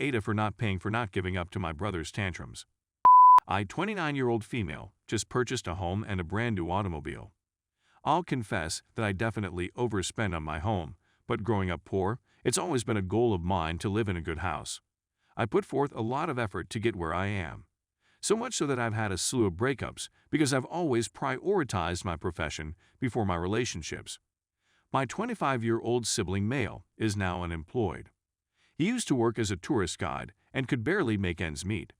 AITA for not paying for not giving up to my brother's tantrums. I, 29-year-old female, just purchased a home and a brand new automobile. I'll confess that I definitely overspend on my home, but growing up poor, it's always been a goal of mine to live in a good house. I put forth a lot of effort to get where I am. So much so that I've had a slew of breakups because I've always prioritized my profession before my relationships. My 25-year-old sibling male is now unemployed. He used to work as a tourist guide and could barely make ends meet.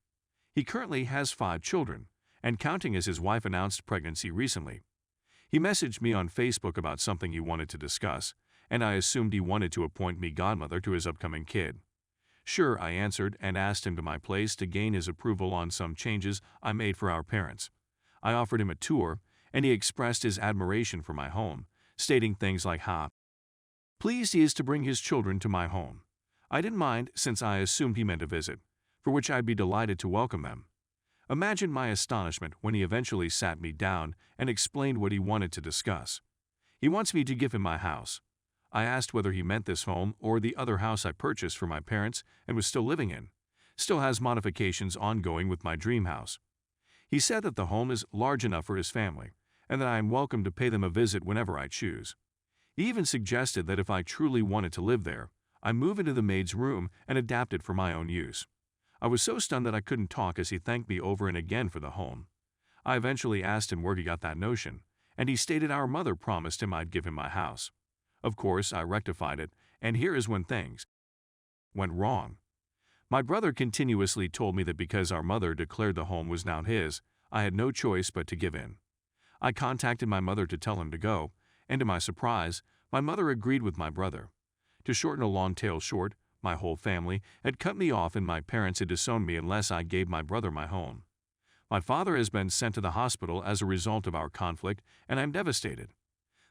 He currently has 5 children, and counting as his wife announced pregnancy recently. He messaged me on Facebook about something he wanted to discuss, and I assumed he wanted to appoint me godmother to his upcoming kid. Sure, I answered and asked him to my place to gain his approval on some changes I made for our parents. I offered him a tour, and he expressed his admiration for my home, stating things like how pleased he is to bring his children to my home. I didn't mind since I assumed he meant a visit, for which I'd be delighted to welcome them. Imagine my astonishment when he eventually sat me down and explained what he wanted to discuss. He wants me to give him my house. I asked whether he meant this home or the other house I purchased for my parents and was still living in. Still has modifications ongoing with my dream house. He said that the home is large enough for his family and that I am welcome to pay them a visit whenever I choose. He even suggested that if I truly wanted to live there, I move into the maid's room and adapt it for my own use. I was so stunned that I couldn't talk as he thanked me over and again for the home. I eventually asked him where he got that notion, and he stated our mother promised him I'd give him my house. Of course, I rectified it, and here is when things went wrong. My brother continuously told me that because our mother declared the home was now his, I had no choice but to give in. I contacted my mother to tell him to go, and to my surprise, my mother agreed with my brother. To shorten a long tale short, my whole family had cut me off and my parents had disowned me unless I gave my brother my home. My father has been sent to the hospital as a result of our conflict, and I'm devastated.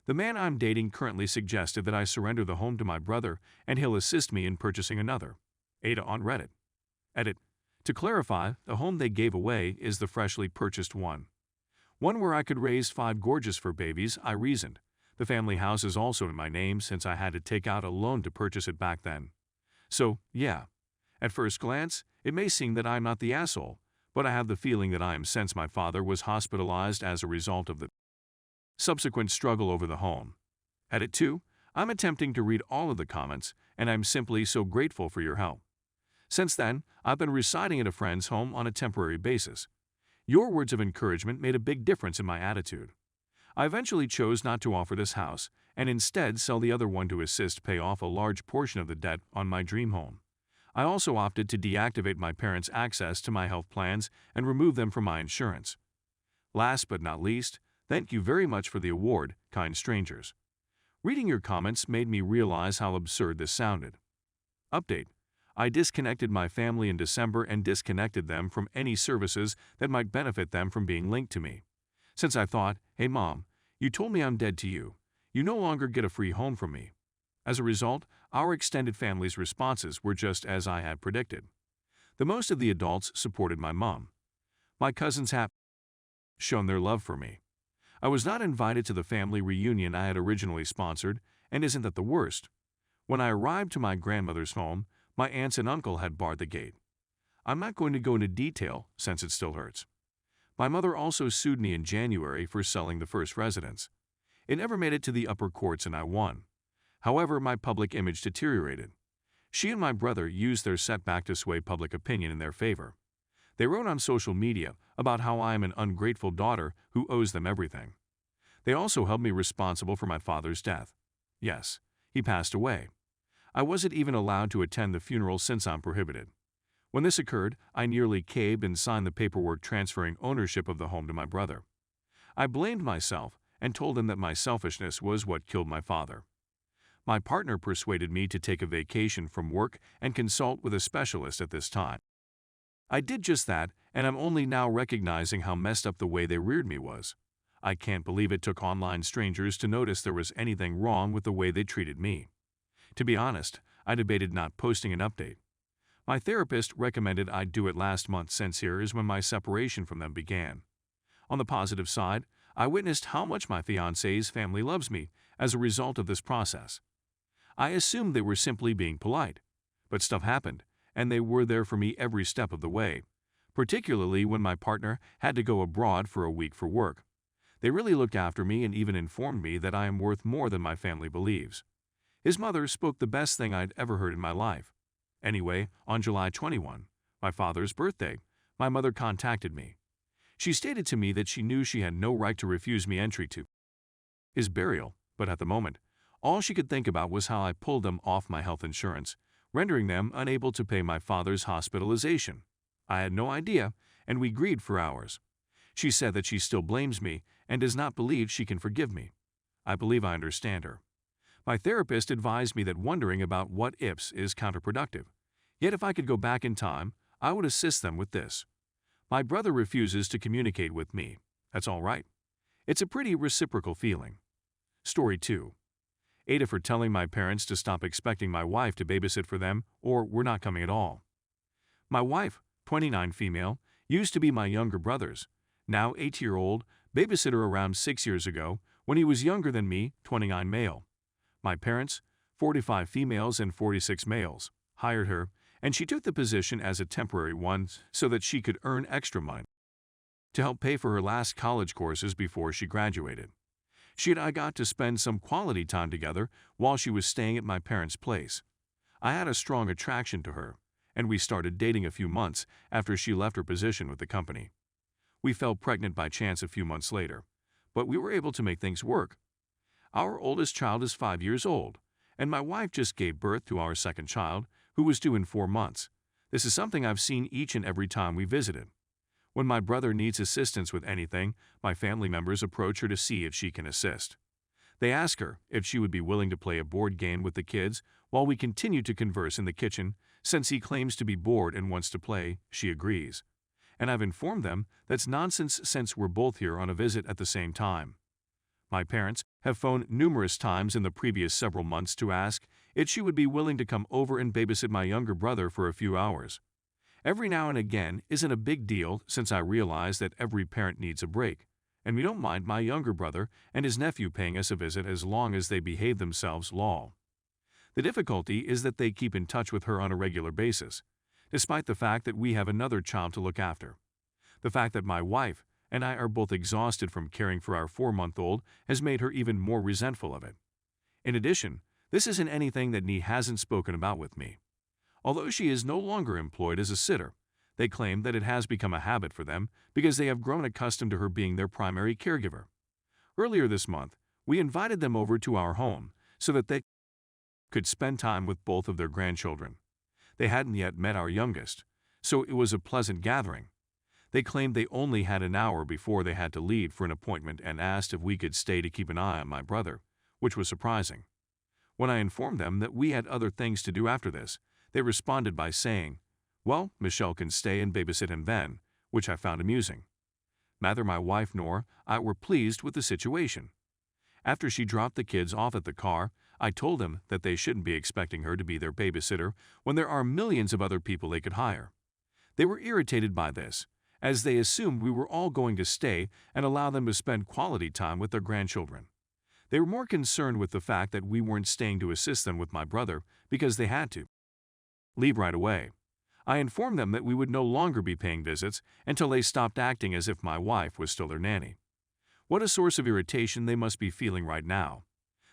The man I'm dating currently suggested that I surrender the home to my brother and he'll assist me in purchasing another. AITA on Reddit. Edit. To clarify, the home they gave away is the freshly purchased one. One where I could raise 5 gorgeous fur babies, I reasoned. The family house is also in my name since I had to take out a loan to purchase it back then. So, yeah. At first glance, it may seem that I'm not the asshole, but I have the feeling that I am since my father was hospitalized as a result of the subsequent struggle over the home. Edit 2. I'm attempting to read all of the comments, and I'm simply so grateful for your help. Since then, I've been residing at a friend's home on a temporary basis. Your words of encouragement made a big difference in my attitude. I eventually chose not to offer this house, and instead sell the other one to assist pay off a large portion of the debt on my dream home. I also opted to deactivate my parents' access to my health plans and remove them from my insurance. Last but not least, thank you very much for the award, kind strangers. Reading your comments made me realize how absurd this sounded. Update. I disconnected my family in December and disconnected them from any services that might benefit them from being linked to me. Since I thought, hey mom, you told me I'm dead to you. You no longer get a free home from me. As a result, our extended family's responses were just as I had predicted. The most of the adults supported my mom. My cousins have shown their love for me. I was not invited to the family reunion I had originally sponsored, and isn't that the worst? When I arrived to my grandmother's home, my aunts and uncle had barred the gate. I'm not going to go into detail since it still hurts. My mother also sued me in January for selling the first residence. It never made it to the upper courts and I won. However, my public image deteriorated. She and my brother used their setback to sway public opinion in their favor. They wrote on social media about how I am an ungrateful daughter who owes them everything. They also held me responsible for my father's death. Yes, he passed away. I wasn't even allowed to attend the funeral since I'm prohibited. When this occurred, I nearly caved and signed the paperwork transferring ownership of the home to my brother. I blamed myself and told him that my selfishness was what killed my father. My partner persuaded me to take a vacation from work and consult with a specialist at this time. I did just that, and I'm only now recognizing how messed up the way they reared me was. I can't believe it took online strangers to notice there was anything wrong with the way they treated me. To be honest, I debated not posting an update. My therapist recommended I do it last month since here is when my separation from them began. On the positive side, I witnessed how much my fiancé's family loves me as a result of this process. I assumed they were simply being polite, but stuff happened, and they were there for me every step of the way, particularly when my partner had to go abroad for a week for work. They really looked after me and even informed me that I am worth more than my family believes. His mother spoke the best thing I'd ever heard in my life. Anyway, on July 21, my father's birthday, my mother contacted me. She stated to me that she knew she had no right to refuse me entry to his burial, but at the moment, all she could think about was how I pulled them off my health insurance, rendering them unable to pay my father's hospitalization. I had no idea, and we agreed for hours. She said that she still blames me and does not believe she can forgive me. I believe I understand her. My therapist advised me that wondering about what ifs is counterproductive. Yet if I could go back in time, I would assist them with this. My brother refuses to communicate with me. That's all right. It's a pretty reciprocal feeling. Story 2. AITA for telling my parents to stop expecting my wife to babysit for them or we're not coming at all. My wife, 29 female, used to be my younger brother's, now 8-year-old, babysitter around 6 years ago when he was younger than me, 29 male. My parents, 45 females and 46 males, hired her, and she took the position as a temporary one so that she could earn extra money to help pay for her last college courses before she graduated. She and I got to spend some quality time together while she was staying at my parents' place. I had a strong attraction to her, and we started dating a few months after she left her position with the company. We fell pregnant by chance a few months later, but we were able to make things work. Our oldest child is 5 years old, and my wife just gave birth to our second child, who was due in 4 months. This is something I've seen each and every time we visited. When my brother needs assistance with anything, my family members approach her to see if she can assist. They ask her if she would be willing to play a board game with the kids while we continue to converse in the kitchen. Since he claims to be bored and wants to play, she agrees. And I've informed them that's nonsense since we're both here on a visit at the same time. My parents have phoned numerous times in the previous several months to ask if she would be willing to come over and babysit my younger brother for a few hours. Every now and again isn't a big deal since I realize that every parent needs a break, and we don't mind my younger brother and his nephew paying us a visit as long as they behave themselves. Lol. The difficulty is that they keep in touch with her on a regular basis, despite the fact that we have another child to look after. The fact that my wife and I are both exhausted from caring for our 4-month-old has made her even more resentful of it. In addition, this isn't anything that Nee hasn't spoken about with me. Although she is no longer employed as a sitter, they claim that it has become a habit for them because they have grown accustomed to her being their primary caregiver. Earlier this month, we invited them over to our home so that they could spend time with both of their grandchildren. They hadn't yet met our youngest, so it was a pleasant gathering. They claimed they only had an hour before they had to leave for an appointment and asked if we could stay to keep an eye on my brother, which was surprising. When I informed them that we had other things to do after this, they responded by saying, "Well, Michelle can stay and babysit him then," which I found amusing. Neither my wife nor I were pleased with the situation. After she dropped the kids off at the car, I told them that they shouldn't be expecting her to be their babysitter when there are millions of other people they could hire. They were irritated by this, as they assumed we were all going to stay and allow them to spend quality time with their grandchildren. They were more concerned with the fact that we weren't staying to assist them with my brother because they had to leave right away. I informed them that we would no longer be paying visits until they stopped acting as if my wife was still their nanny. What a source of irritation they must be feeling right now.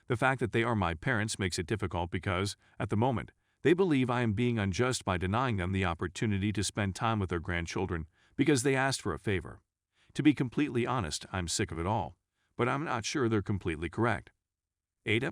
The fact that they are my parents makes it difficult because, at the moment, they believe I am being unjust by denying them the opportunity to spend time with their grandchildren because they asked for a favor. To be completely honest, I'm sick of it all, but I'm not sure they're completely correct. AITA,